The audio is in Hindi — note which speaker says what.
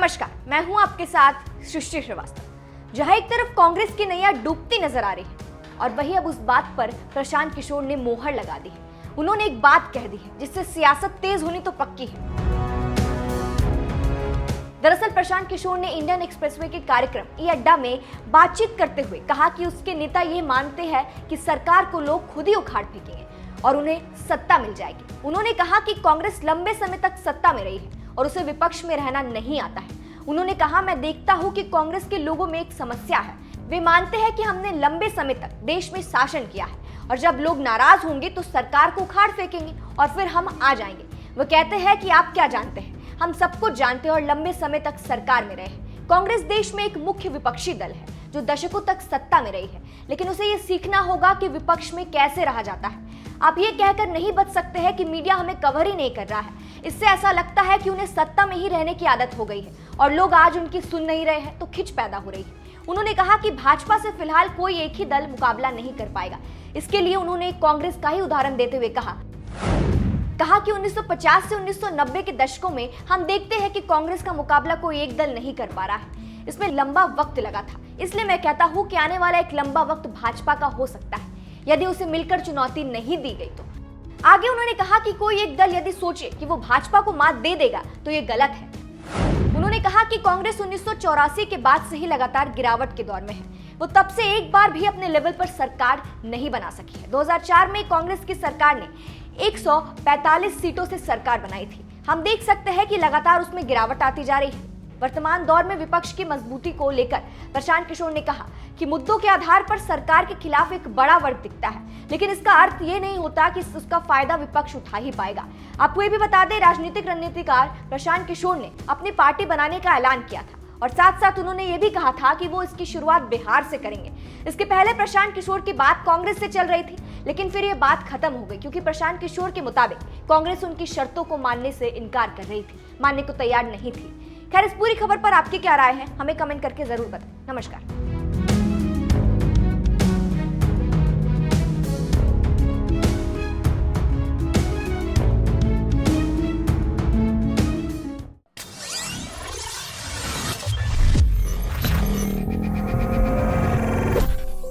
Speaker 1: नमस्कार, मैं हूं आपके साथ सृष्टि श्रीवास्तव। जहां एक तरफ कांग्रेस की नैया डूबती नजर आ रही है और वहीं अब उस बात पर प्रशांत किशोर ने मोहर लगा दी है। उन्होंने एक बात कह दी है जिससे सियासत तेज होनी तो पक्की है। दरअसल प्रशांत किशोर ने इंडियन एक्सप्रेसवे के कार्यक्रम ई अड्डा में बातचीत करते हुए कहा कि उसके नेता ये मानते हैं कि सरकार को लोग खुद ही उखाड़ फेंकेंगे और उन्हें सत्ता मिल जाएगी। उन्होंने कहा कि कांग्रेस लंबे समय तक सत्ता में रही है और उसे विपक्ष में रहना नहीं आता है। उन्होंने कहा, मैं देखता हूं कि कांग्रेस के लोगों में एक समस्या है। वे मानते हैं कि हमने लंबे समय तक देश में शासन किया है और जब लोग नाराज होंगे तो सरकार को उखाड़ फेंकेंगे और फिर हम आ जाएंगे। वो कहते हैं कि आप क्या जानते हैं, हम सब कुछ जानते हैं और लंबे समय तक सरकार में रहे हैं। कांग्रेस देश में एक मुख्य विपक्षी दल है जो दशकों तक सत्ता में रही है, लेकिन उसे ये सीखना होगा कि विपक्ष में कैसे रहा जाता है। आप ये कहकर नहीं बच सकते हैं कि मीडिया हमें कवर ही नहीं कर रहा है। इससे ऐसा लगता है कि उन्हें सत्ता में ही रहने की आदत हो गई है और लोग आज उनकी सुन नहीं रहे हैं तो खिंच पैदा हो रही है। उन्होंने कहा कि भाजपा से फिलहाल कोई एक ही दल मुकाबला नहीं कर पाएगा। इसके लिए उन्होंने कांग्रेस का ही उदाहरण देते हुए कहा कि 1950 से 1990 के दशकों में हम देखते हैं कि कांग्रेस का मुकाबला कोई एक दल नहीं कर पा रहा है। इसमें लंबा वक्त लगा था, इसलिए मैं कहता हूं कि आने वाला एक लंबा वक्त भाजपा का हो सकता है यदि उसे मिलकर चुनौती नहीं दी गई तो। आगे उन्होंने कहा कि कोई एक दल यदि सोचे कि वो भाजपा को मात दे देगा तो ये गलत है। उन्होंने कहा कि कांग्रेस 1984 के बाद से ही लगातार गिरावट के दौर में है। वो तब से एक बार भी अपने लेवल पर सरकार नहीं बना सकी है। 2004 में कांग्रेस की सरकार ने 145 सीटों से सरकार बनाई थी। हम देख सकते हैं कि लगातार उसमें गिरावट आती जा रही है। वर्तमान दौर में विपक्ष की मजबूती को लेकर प्रशांत किशोर ने कहा कि मुद्दों के आधार पर सरकार के खिलाफ एक बड़ा वर्ग दिखता है, लेकिन इसका अर्थ ये नहीं होता कि उसका फायदा विपक्ष उठा ही पाएगा। आपको ये भी बता दें, राजनीतिक रणनीतिकार प्रशांत किशोर ने अपनी पार्टी बनाने का ऐलान किया था और साथ साथ उन्होंने ये भी कहा था कि वो इसकी शुरुआत बिहार से करेंगे। इसके पहले प्रशांत किशोर की बात कांग्रेस से चल रही थी, लेकिन फिर ये बात खत्म हो गई क्योंकि प्रशांत किशोर के मुताबिक कांग्रेस उनकी शर्तों को मानने से इनकार कर रही थी, मानने को तैयार नहीं थी। खैर, इस पूरी खबर पर आपकी क्या राय है, हमें कमेंट करके जरूर बताएं। नमस्कार।